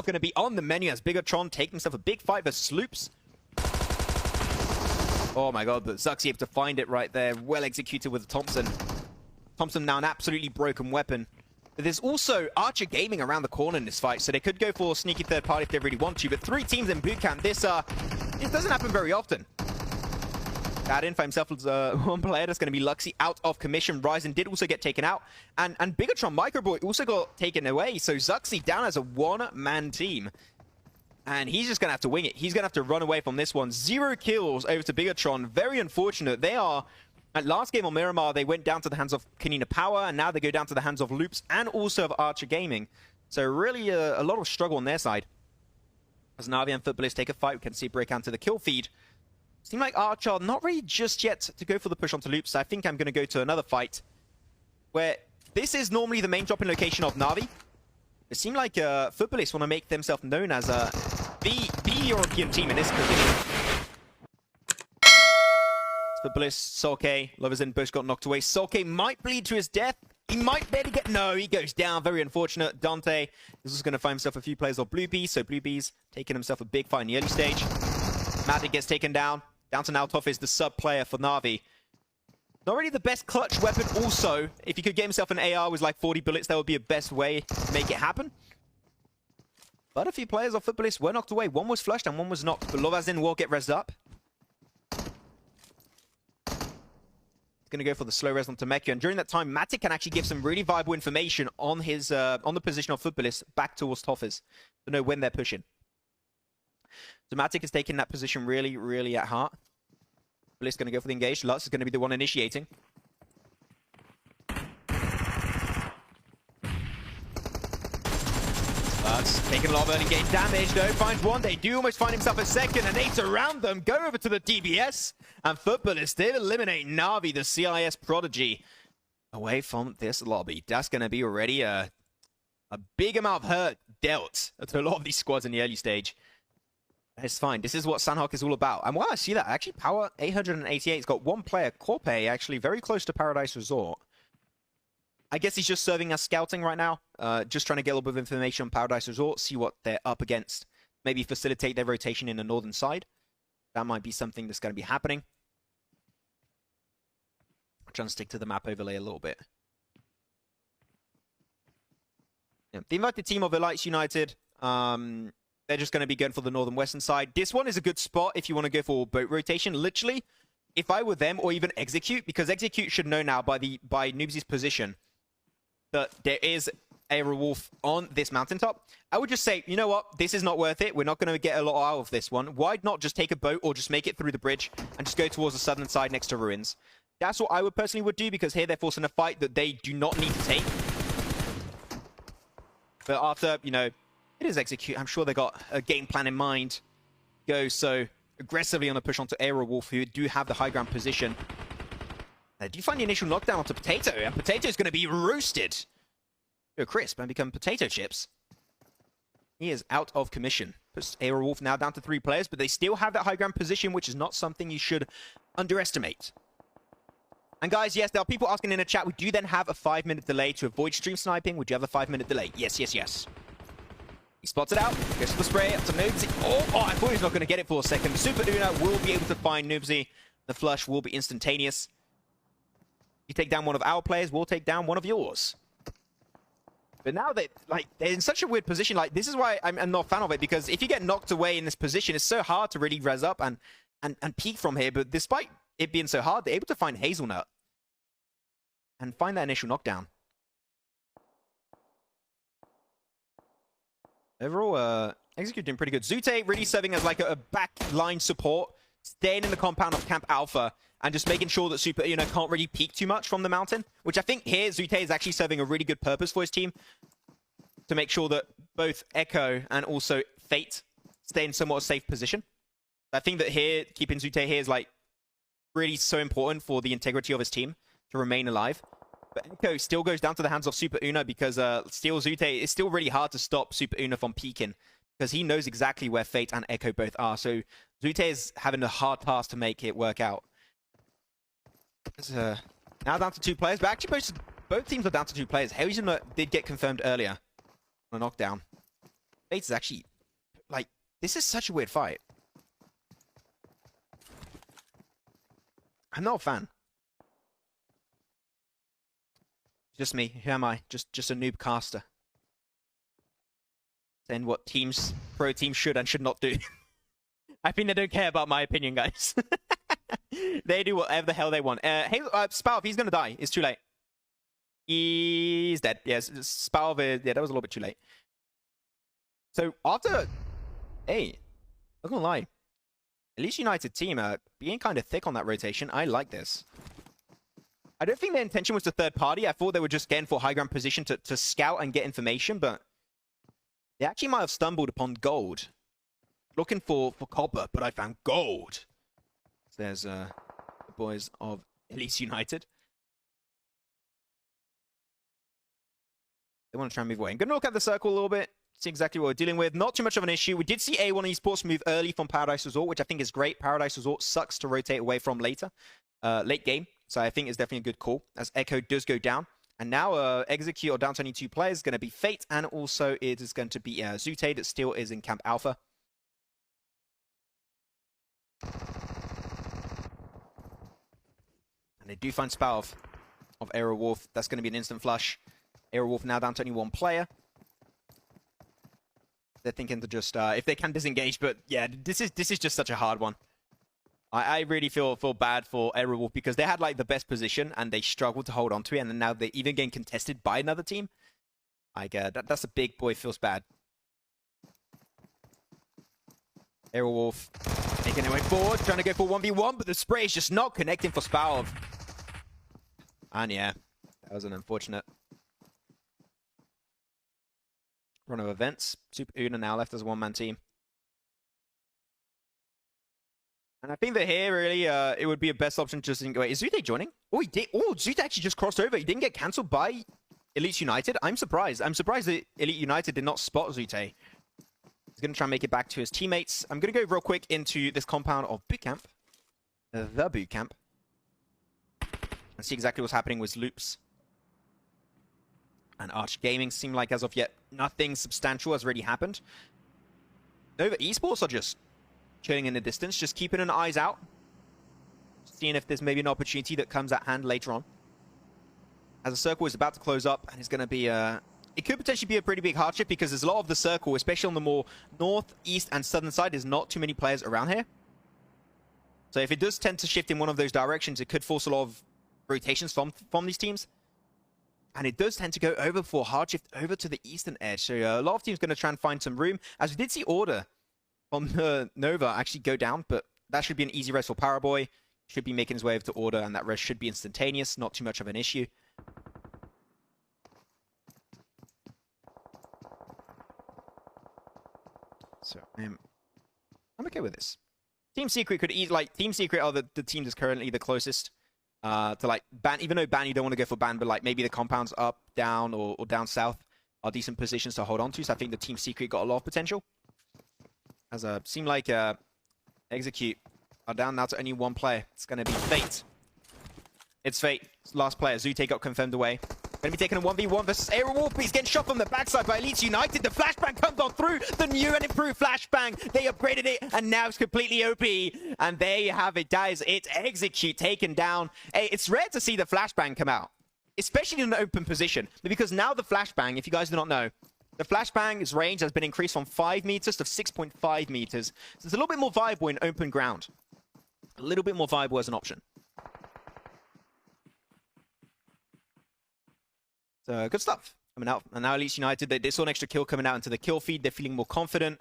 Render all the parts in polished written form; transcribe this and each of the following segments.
now going to be on the menu as Bigetron taking himself a big fight versus Sloops. Oh my god, but Zuxi able to find it right there. Well executed with Thompson. Thompson now an absolutely broken weapon. But there's also Archer Gaming around the corner in this fight, so they could go for sneaky third party if they really want to. But 3 teams in bootcamp, this doesn't happen very often. Bad in for himself as one player. That's going to be Luxy out of commission. Ryzen did also get taken out. And Bigetron Microboy also got taken away. So Zuxi down as a one-man team. And he's just going to have to wing it. He's going to have to run away from this one. 0 kills over to Bigetron. Very unfortunate. They are... At last game on Miramar, they went down to the hands of Kanina Power, and now they go down to the hands of Loops and also of Archer Gaming. So really a lot of struggle on their side. As Na'Vi and Footballists take a fight, we can see it break out to the kill feed. Seem like Archer not really just yet to go for the push onto Loops. I think I'm going to go to another fight where this is normally the main dropping location of Na'Vi. It seems like Footballists want to make themselves known as the European team in this position. Footballists, Soke, Lovers in Bush got knocked away. Soke might bleed to his death. He might barely get... No, he goes down. Very unfortunate. Dante is just going to find himself a few players of Blue Bees. So Blue Bees taking himself a big fight in the early stage. Matic gets taken down. Down to Naltoff is the sub player for Na'Vi. Not really the best clutch weapon also. If he could get himself an AR with like 40 bullets, that would be a best way to make it happen. But a few players of Footballists were knocked away. One was flushed and one was knocked. But Lovazin will get rezzed up. Going to go for the slow res on Temecula, and during that time, Matic can actually give some really viable information on his on the position of Footballists back towards Toffers to know when they're pushing. So Matic is taking that position really, really at heart. Footballists going to go for the engage. Lutz is going to be the one initiating. Lutz taking a lot of early game damage though. Finds one. They do almost find himself a second, and 8 around them. Go over to the DBS. And Footballists did eliminate Na'Vi, the CIS prodigy, away from this lobby. That's going to be already a big amount of hurt dealt to a lot of these squads in the early stage. It's fine. This is what Sanhok is all about. And while I see that, actually, Power 888's got one player, Corpe, actually very close to Paradise Resort. I guess he's just serving as scouting right now. Just trying to get a little bit of information on Paradise Resort, see what they're up against. Maybe facilitate their rotation in the northern side. That might be something that's going to be happening. I'm trying to stick to the map overlay a little bit. Yeah, the invited team of Elites United, they're just going to be going for the northern western side. This one is a good spot if you want to go for boat rotation. Literally, if I were them, or even Execute, because Execute should know now by Noobsy's position that there is a wolf on this mountaintop. I would just say, you know what? This is not worth it. We're not going to get a lot out of this one. Why not just take a boat or just make it through the bridge and just go towards the southern side next to ruins? That's what I would personally would do, because here they're forcing a fight that they do not need to take. But after, you know, it is Execute. I'm sure they got a game plan in mind. Go so aggressively on a push onto Aerowolf, who do have the high ground position. They do find the initial knockdown onto Potato, and Potato is going to be roasted. Go crisp and become potato chips. He is out of commission. Puts Aerowolf now down to 3 players, but they still have that high ground position, which is not something you should underestimate. And guys, yes, there are people asking in the chat, we do then have a 5-minute delay to avoid stream sniping. Would you have a 5-minute delay? Yes, yes, yes. He spots it out, goes for the spray, up to Noobsy. Oh, I thought he was not going to get it for a second. Super Una will be able to find Noobsy. The flush will be instantaneous. You take down one of our players, we'll take down one of yours. But now they're in such a weird position. Like, this is why I'm not a fan of it, because if you get knocked away in this position, it's so hard to really res up and peek from here. But despite it being so hard, they're able to find Hazelnut and find that initial knockdown. Overall, Execute doing pretty good. Zute really serving as like a backline support, staying in the compound of Camp Alpha and just making sure that Super Una can't really peek too much from the mountain, which I think here Zute is actually serving a really good purpose for his team to make sure that both Echo and also Fate stay in somewhat a safe position. I think that here, keeping Zute here is like really so important for the integrity of his team to remain alive. But Echo still goes down to the hands of Super Una because still Zute, it's still really hard to stop Super Una from peeking because he knows exactly where Fate and Echo both are. So Zute is having a hard task to make it work out. Now down to 2 players, but actually both teams are down to 2 players. Hazelnut did get confirmed earlier on a knockdown. Fates is actually, like, this is such a weird fight. I'm not a fan. Just me. Who am I? Just a noob caster. Saying what teams, pro teams should and should not do. I think they don't care about my opinion, guys. They do whatever the hell they want. Hey, Spalv, he's gonna die. It's too late. He's dead. Yes, Spalv, yeah, that was a little bit too late. So after, hey, not gonna lie, at least United team being kind of thick on that rotation. I like this. I don't think their intention was to third party. I thought they were just getting for high ground position to scout and get information, but they actually might have stumbled upon gold. Looking for copper, but I found gold. So there's the boys of Elite United. They want to try and move away. I'm going to look at the circle a little bit, see exactly what we're dealing with. Not too much of an issue. We did see A1 Esports move early from Paradise Resort, which I think is great. Paradise Resort sucks to rotate away from later, late game. So I think it's definitely a good call as Echo does go down. And now Execute or down to only 2 players is going to be Fate, and also it is going to be Zute that still is in Camp Alpha. And they do find Spalv of Aerowolf. That's going to be an instant flush. Aerowolf now down to only 1 player. They're thinking to just, if they can disengage, but yeah, this is just such a hard one. I really feel bad for Aerowolf because they had like the best position and they struggled to hold on to it, and then now they're even getting contested by another team. Like that's a big boy feels bad. Aerowolf making their way forward, trying to go for 1v1, but the spray is just not connecting for Spalv. And yeah, that was an unfortunate run of events. Super Una now left as a one-man team. And I think that here, really, it would be a best option just to... Wait, is Zute joining? Oh, he did. Oh, Zute actually just crossed over. He didn't get cancelled by Elite United. I'm surprised. I'm surprised that Elite United did not spot Zute. He's going to try and make it back to his teammates. I'm going to go real quick into this compound of Bootcamp. The Bootcamp. And see exactly what's happening with Loops. And Arch Gaming seem like, as of yet, nothing substantial has really happened. Nova Esports are just chilling in the distance, just keeping an eyes out, seeing if there's maybe an opportunity that comes at hand later on. As the circle is about to close up, and it's going to be it could potentially be a pretty big hardship because there's a lot of the circle, especially on the more north, east, and southern side. There's not too many players around here. So if it does tend to shift in one of those directions, it could force a lot of rotations from these teams. And it does tend to go over for hard shift over to the eastern edge. So a lot of teams going to try and find some room. As we did see Order on Nova actually go down, but that should be an easy rest for Paraboy. Should be making his way over to Order, and that rest should be instantaneous. Not too much of an issue. So I'm okay with this. Team Secret could easily, like, Team Secret are the team that's currently the closest to, like, ban. Even though ban, you don't want to go for ban, but, like, maybe the compounds up, down, or down south are decent positions to hold on to. So I think the Team Secret got a lot of potential. As seem like Execute are down now to only 1 player. It's going to be Fate. It's Fate. It's last player. Zute got confirmed away. Going to be taking a 1v1 versus Aerowolf. He's getting shot from the backside by Elite United. The flashbang comes on through. The new and improved flashbang. They upgraded it, and now it's completely OP. And there you have it, guys. It's Execute taken down. Hey, it's rare to see the flashbang come out, especially in an open position. Because now the flashbang, if you guys do not know, the flashbang's range has been increased from 5 meters to 6.5 meters. So it's a little bit more viable in open ground. A little bit more viable as an option. So good stuff coming out. And now Elite United, they saw an extra kill coming out into the kill feed. They're feeling more confident.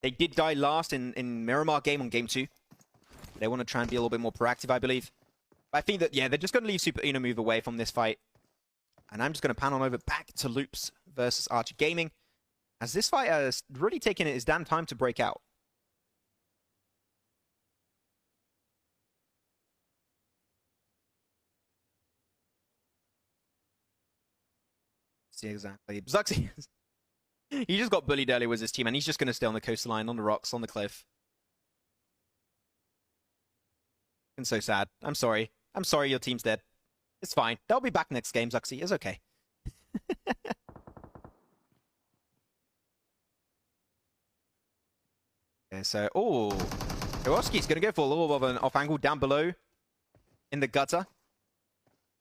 They did die last in Miramar game on game 2. They want to try and be a little bit more proactive, I believe. But I think that, yeah, they're just going to leave Super Uno move away from this fight. And I'm just going to pan on over back to Loops versus Archer Gaming, as this fight has really taken its damn time to break out. See exactly. Zuxi, he just got bullied earlier with his team, and he's just going to stay on the coastline, on the rocks, on the cliff. And so sad. I'm sorry. I'm sorry your team's dead. It's fine. They'll be back next game, Zuxi. It's okay. Okay, so, oh, Kowalski's going to go for a little bit of an off angle down below in the gutter.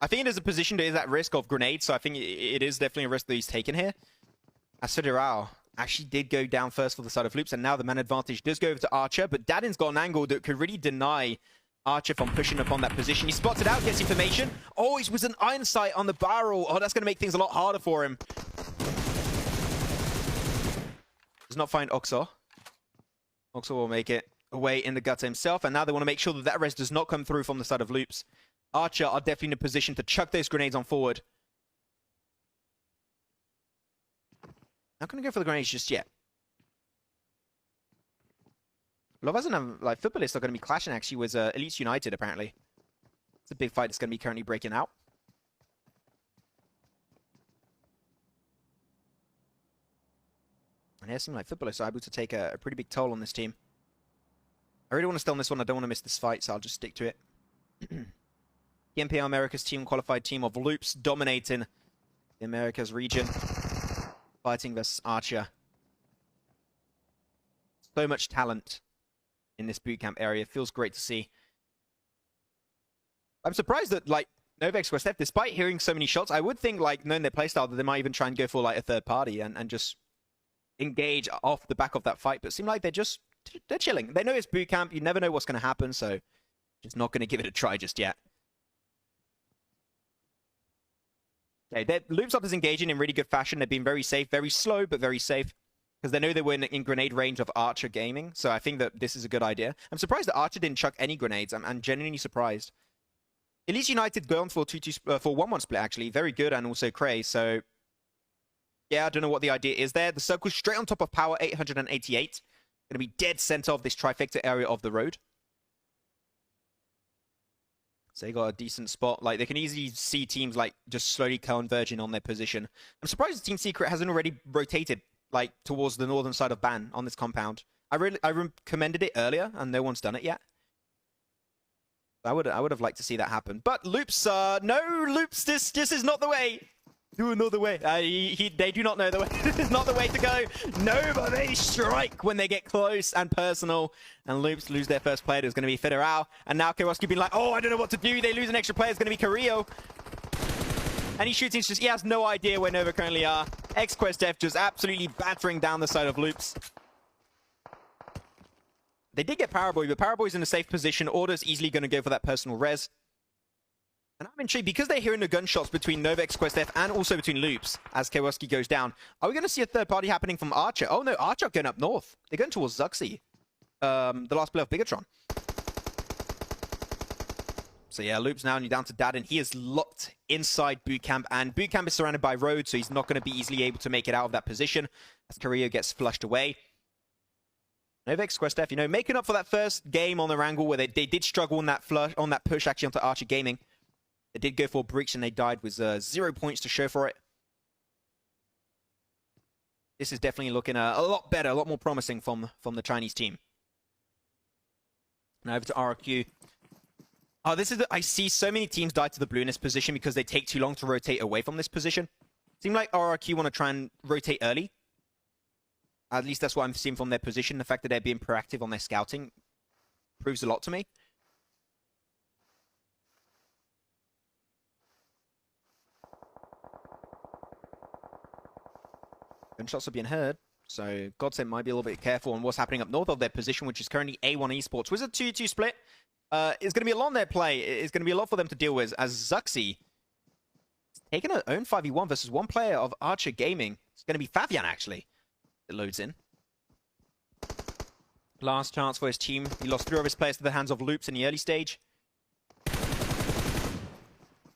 I think it is a position that is at risk of grenades, so I think it is definitely a risk that he's taken here. As Federal actually did go down first for the side of Loops, and now the man advantage does go over to Archer, but Dadin's got an angle that could really deny Archer from pushing upon that position. He spots it out, gets information. Oh, he was an iron sight on the barrel. Oh, that's going to make things a lot harder for him. Does not find Oxor. Oxor will make it away in the gutter himself, and now they want to make sure that that res does not come through from the side of Loops. Archer are definitely in a position to chuck those grenades on forward. Not going to go for the grenades just yet. Lovaz and like footballists are going to be clashing actually with Elites United apparently. It's a big fight that's going to be currently breaking out. And it seems like footballists are able to take a pretty big toll on this team. I really want to stay on this one. I don't want to miss this fight, so I'll just stick to it. PMPL America's team, qualified team of Loops, dominating the Americas region. Fighting versus Archer. So much talent in this bootcamp area. Feels great to see. I'm surprised that, like, Novex Questef, despite hearing so many shots, I would think, like, knowing their playstyle, that they might even try and go for, like, a third party and just engage off the back of that fight. But it seems like they're chilling. They know it's bootcamp. You never know what's going to happen, so just not going to give it a try just yet. Okay, Loops up is engaging in really good fashion. They've been very safe, very slow, but very safe. Because they know they were in grenade range of Archer Gaming. So I think that this is a good idea. I'm surprised that Archer didn't chuck any grenades. I'm genuinely surprised. Elites United going for 1-1 split, actually. Very good, and also Cray. So, yeah, I don't know what the idea is there. The circle straight on top of Power 888. Going to be dead center of this trifecta area of the road. So they got a decent spot. Like, they can easily see teams, like, just slowly converging on their position. I'm surprised Team Secret hasn't already rotated, like, towards the northern side of Ban on this compound. I recommended it earlier, and no one's done it yet. I would have liked to see that happen. But Loops, no, Loops, this is not the way. Do another way. They do not know the way. This is not the way to go. No, but they strike when they get close and personal. And Loops lose their first player. It's going to be Federal. And now Kowalski being like, oh, I don't know what to do. They lose an extra player. It's going to be Carrillo. And he's shooting. He has no idea where Nova currently are. XQuestF just absolutely battering down the side of Loops. They did get Paraboy, but Paraboy's in a safe position. Order's easily going to go for that personal res. And I'm intrigued, because they're hearing the gunshots between Novex Questef and also between Loops as Kowalski goes down. Are we going to see a third party happening from Archer? Oh no, Archer going up north. They're going towards Zuxi, the last player of Bigetron. So yeah, Loops now down to Dadin. He is locked inside Bootcamp, and Bootcamp is surrounded by road, so he's not going to be easily able to make it out of that position as Carrillo gets flushed away. Novex Questef, you know, making up for that first game on the Wrangle where they did struggle on that push actually onto Archer Gaming. They did go for a breach and they died with 0 points to show for it. This is definitely looking a lot better, a lot more promising from the Chinese team. Now over to RRQ. Oh, I see so many teams die to the blue in this position because they take too long to rotate away from this position. Seems like RRQ want to try and rotate early. At least that's what I'm seeing from their position. The fact that they're being proactive on their scouting proves a lot to me. Gunshots are being heard, so Godsend might be a little bit careful on what's happening up north of their position, which is currently A1 Esports. With a 2-2 split, it's going to be a lot on their play. It's going to be a lot for them to deal with, as Zuxi is taking her own 5v1 versus one player of Archer Gaming. It's going to be Fabian, actually, that loads in. Last chance for his team. He lost 3 of his players to the hands of Loops in the early stage.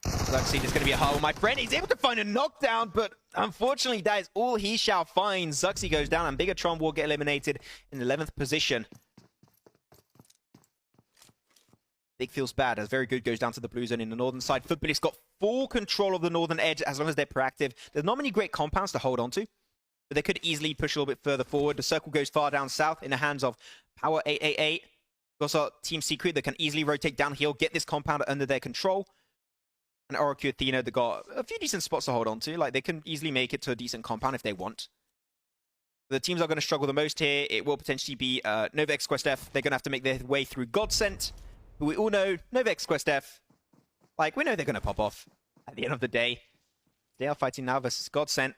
Zuxi, there's going to be a hull. My friend, he's able to find a knockdown, but unfortunately, that is all he shall find. Zuxi goes down, and Bigetron will get eliminated in 11th position. Big feels bad, as Very Good goes down to the blue zone in the northern side. Footballist got full control of the northern edge as long as they're proactive. There's not many great compounds to hold on to, but they could easily push a little bit further forward. The circle goes far down south in the hands of Power 888. Also, Team Secret that can easily rotate downhill, get this compound under their control. And RRQ Athena, they got a few decent spots to hold on to. Like, they can easily make it to a decent compound if they want. The teams are going to struggle the most here. It will potentially be Nova X Quest F. They're going to have to make their way through Godsent, who we all know, Nova X Quest F. Like, we know they're going to pop off at the end of the day. They are fighting now versus Godsent.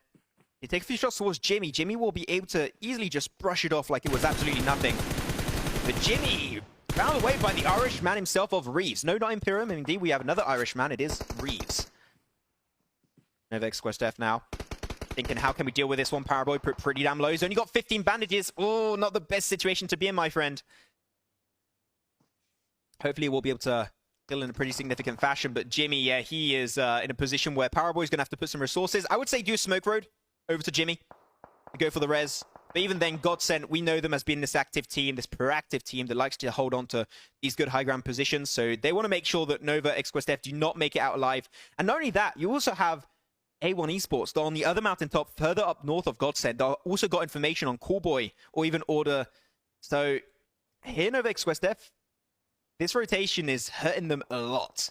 They take a few shots towards Jimmy. Jimmy will be able to easily just brush it off like it was absolutely nothing. But Jimmy, found away by the Irish man himself of Reeves. No, not Imperium. Indeed, we have another Irish man. It is Reeves. Nova X Quest F now. Thinking, how can we deal with this one? Paraboy put pretty damn low. He's only got 15 bandages. Oh, not the best situation to be in, my friend. Hopefully, we'll be able to kill in a pretty significant fashion. But Jimmy, yeah, he is in a position where Paraboy's going to have to put some resources. I would say do Smoke Road over to Jimmy to go for the res. But even then, Godsent, we know them as being this active team, this proactive team that likes to hold on to these good high ground positions. So they want to make sure that Nova X Quest F do not make it out alive. And not only that, you also have A1 Esports, though on the other mountaintop, further up north of Godsent, they also got information on Coolboy or even Order. So here, Nova X Quest F, this rotation is hurting them a lot.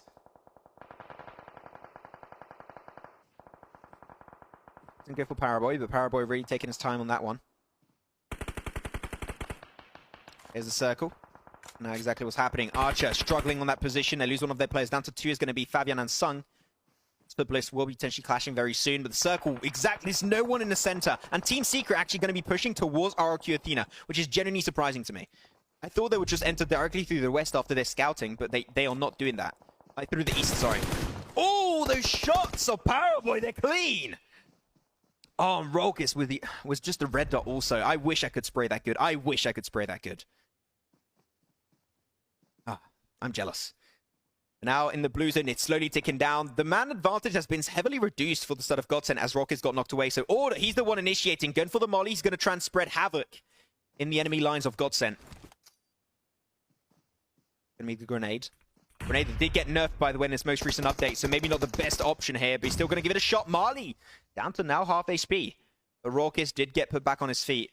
Didn't go for Paraboy, but Paraboy really taking his time on that one. Here's the circle. Now exactly what's happening. Archer struggling on that position. They lose one of their players down to 2 is going to be Fabian and Sung. Bliss will be potentially clashing very soon, but the circle, exactly, there's no one in the center. And Team Secret actually going to be pushing towards RRQ Athena, which is genuinely surprising to me. I thought they would just enter directly through the west after their scouting, but they are not doing that. Like, through the east, sorry. Oh, those shots of Paraboy, they're clean! Oh, and Rolkis was just a red dot also. I wish I could spray that good. I wish I could spray that good. Ah, I'm jealous. Now in the blue zone, it's slowly ticking down. The man advantage has been heavily reduced for the start of Godsent as Rockets got knocked away. So Order, he's the one initiating. Going for the molly. He's going to try and spread havoc in the enemy lines of Godsent. Gonna make the grenade. Grenade that did get nerfed, by the way, in this most recent update, so maybe not the best option here, but he's still going to give it a shot. Marley, down to now half HP. The Raucus did get put back on his feet.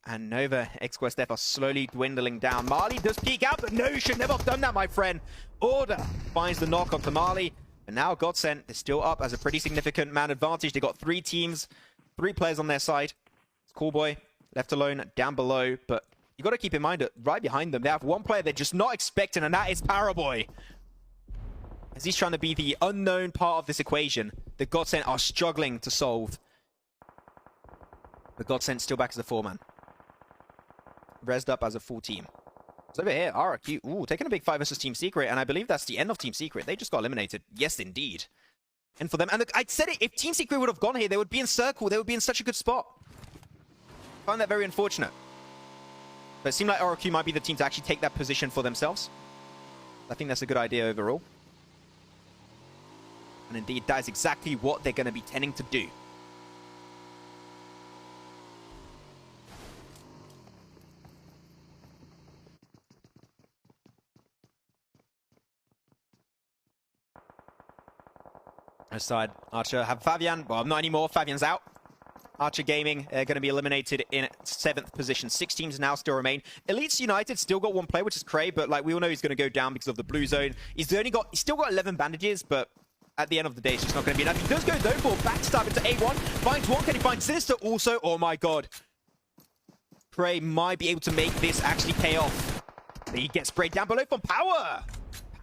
And Nova X Quest F are slowly dwindling down. Marley does peek out, but no, you should never have done that, my friend. Order finds the knock onto Marley. And now Godsent is still up as a pretty significant man advantage. They got 3 teams, 3 players on their side. It's Coolboy left alone down below, but you got to keep in mind that right behind them, they have one player they're just not expecting, and that is Paraboy. As he's trying to be the unknown part of this equation, the Godsent are struggling to solve. The Godsent still back as a 4-man. Resed up as a full team. So over here, RRQ, ooh, taking a big fight versus Team Secret, and I believe that's the end of Team Secret. They just got eliminated. Yes, indeed. And for them, and look, I said it, if Team Secret would have gone here, they would be in circle. They would be in such a good spot. I find that very unfortunate. But it seemed like RRQ might be the team to actually take that position for themselves. I think that's a good idea overall. And indeed, that is exactly what they're going to be tending to do. Aside, Archer have Fabian. Well, not anymore. Fabian's out. Archer Gaming going to be eliminated in 7th position. 6 teams now still remain. Elites United still got 1 player, which is Cray, but like we all know he's going to go down because of the blue zone. He's still got 11 bandages, but at the end of the day, it's just not going to be enough. He does go though for backstab into A1. Finds 1. Can he find Sinister also? Oh my god. Cray might be able to make this actually pay off. He gets sprayed down below from Power.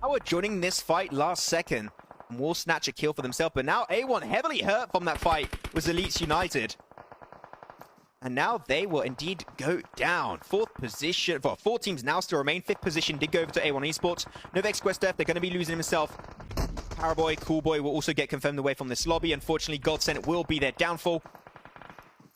Power joining this fight last second. Will snatch a kill for themselves, but now A1 heavily hurt from that fight was Elites United. And now they will indeed go down. 4th position, well, 4 teams now still remain. 5th position did go over to A1 Esports. Nova X Quest F, they're going to be losing himself. Paraboy, Coolboy will also get confirmed away from this lobby. Unfortunately, Godsent will be their downfall.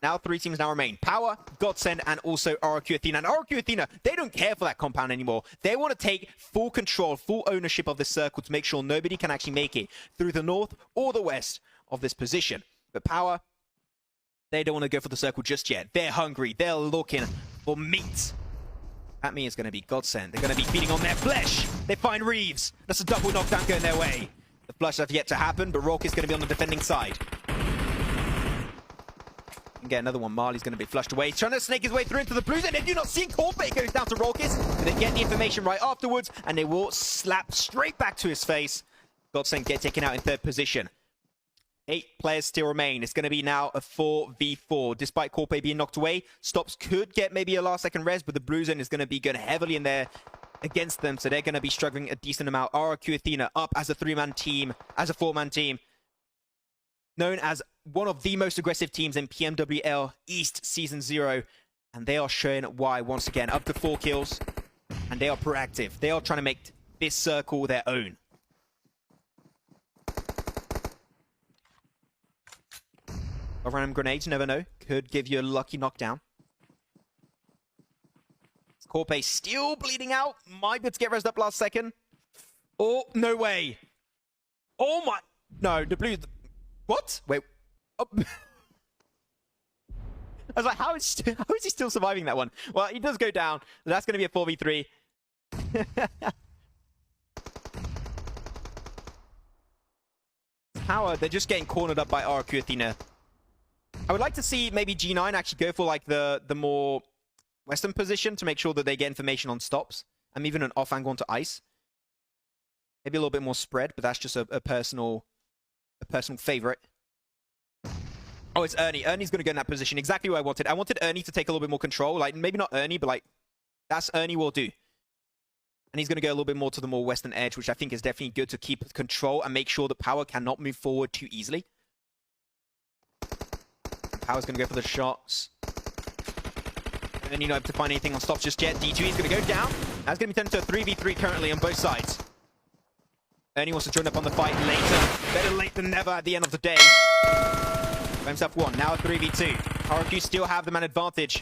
Now 3 teams now remain. Power, Godsent, and also RRQ Athena. And RRQ Athena, they don't care for that compound anymore. They want to take full control, full ownership of this circle to make sure nobody can actually make it through the north or the west of this position. But Power, they don't want to go for the circle just yet. They're hungry. They're looking for meat. That means it's going to be Godsent. They're going to be feeding on their flesh. They find Reeves. That's a double knockdown going their way. The flush has yet to happen, but Rock is going to be on the defending side. Get another one. Marley's going to be flushed away. He's trying to snake his way through into the blue zone. They do not see Coldbait goes down to Rolkis. But they get the information right afterwards, and they will slap straight back to his face. Godsent get taken out in 3rd position. 8 players still remain. It's going to be now a 4v4. Despite Corpe being knocked away, Stops could get maybe a last second res, but the Blue Zone is going to be going heavily in there against them, so they're going to be struggling a decent amount. RRQ Athena up as a 3-man team, as a 4-man team. Known as one of the most aggressive teams in PMWL East Season 0. And they are showing why once again. Up to 4 kills. And they are proactive. They are trying to make this circle their own. A random grenades, you never know. Could give you a lucky knockdown. Corpe still bleeding out. Might be able to get rezzed up last second. Oh, no way. Oh my... No, the blue... What? Wait. Oh. I was like, how is he still surviving that one? Well, he does go down. That's going to be a 4v3. Power, they're just getting cornered up by RQ Athena. I would like to see maybe G9 actually go for like the more Western position to make sure that they get information on stops. And even an off angle onto ice. Maybe a little bit more spread, but that's just a personal favorite. Oh, it's Ernie. Ernie's going to go in that position. Exactly what I wanted. I wanted Ernie to take a little bit more control. Like, maybe not Ernie, but like, that's Ernie will do. And he's going to go a little bit more to the more western edge, which I think is definitely good to keep control and make sure the Power cannot move forward too easily. Power's going to go for the shots. And then, you know, to find anything on stops just yet. D2 is going to go down. That's going to be turned into a 3v3 currently on both sides. Ernie wants to join up on the fight later. Better late than never at the end of the day. By himself 1, now a 3v2. RRQ still have the man advantage.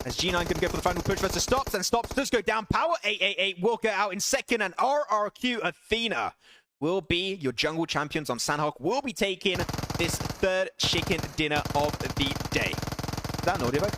As G9 going to go for the final push versus Stops, and Stops does go down. Power 888 will go out in second, and RRQ Athena will be your jungle champions on Sanhok. Will be taking this 3rd chicken dinner of the day. Is that an audio?